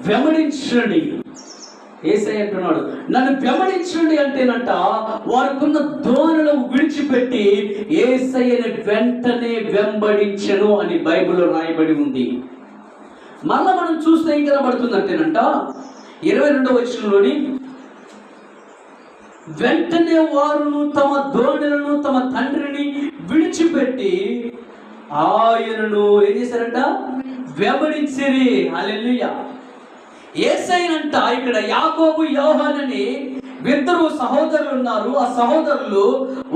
వెంబడించండి. యేసయ్య అంటున్నాడు, నన్ను వెంబడించండి అంటేనంట వారికున్న ధోరణులు విడిచిపెట్టి యేసయ్యని వెంటనే వెంబడించను అని బైబిల్లో రాయబడి ఉంది. మళ్ళా మనం చూస్తే ఏం కనబడుతుంది అంటేనంట 22వ వచనంలోని, వెంటనే వారు తమ ధోరణులను తమ తండ్రిని విడిచిపెట్టి ఆయనను ఏం చేశారంట? వెంబడించిరి. హల్లెలూయా. యేసయ్యనంట ఇక్కడ యాకోబు యోహానని ఇద్దరు సహోదరులు ఉన్నారు. ఆ సహోదరులు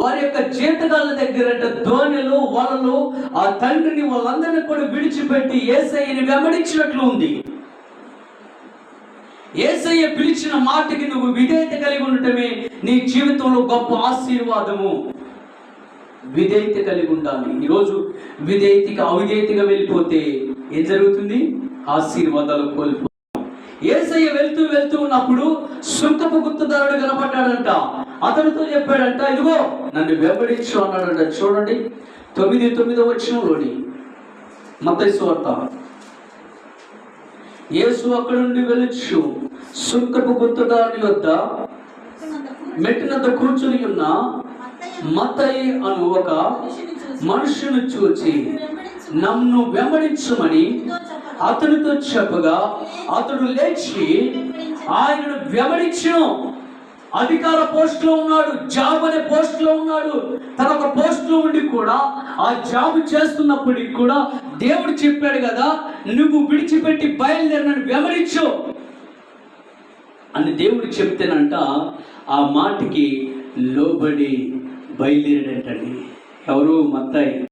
వారి యొక్క జీతగాళ్ళ దగ్గర ధోనిలు వలలు ఆ తండ్రిని వాళ్ళందరినీ కూడా విడిచిపెట్టి యేసయ్యని వెంబడించినట్లు ఉంది. యేసయ్య పిలిచిన మాటకి నువ్వు విధేయత కలిగి ఉండటమే నీ జీవితంలో గొప్ప ఆశీర్వాదము. విధేయత కలిగి ఉండాలి. ఈరోజు విధేయతగా అవిధేయతగా వెళ్ళిపోతే ఏం జరుగుతుంది? ఆశీర్వాదాలు కోల్పో. యేసయ్య వెళ్తూ వెళ్తూ ఉన్నప్పుడు సుంకపు గుత్తదారుడు కనపడ్డాడంట. అతనితో చెప్పాడంట, ఇదిగో నన్ను వెంబడించు అన్నాడంట. చూడండి 9వ వచనంలోని మత్తయి సువార్త. యేసు అక్కడి నుండి వెళ్ళొచ్చు సుంకపు గుత్తదారుని వద్ద మెట్టినంత కూర్చుని ఉన్న మత్తయి అను ఒక మనుషుని చూచి నన్ను వెంబడించమని అతనితో చెప్పగా అతడు లేచి ఆయనను వెంబడించును. అధికార పోస్టులో ఉన్నాడు, జాబ్ అనే పోస్టులో ఉన్నాడు. తన ఒక పోస్టులో ఉండి కూడా ఆ జాబ్ చేస్తున్నప్పటికి కూడా దేవుడు చెప్పాడు కదా, నువ్వు విడిచిపెట్టి బయలుదేరి నన్ను వెంబడించు అని దేవుడు చెప్తేనంట ఆ మాటకి లోబడి బయలుదేరాడంటండి. ఎవరు? మత్తయి.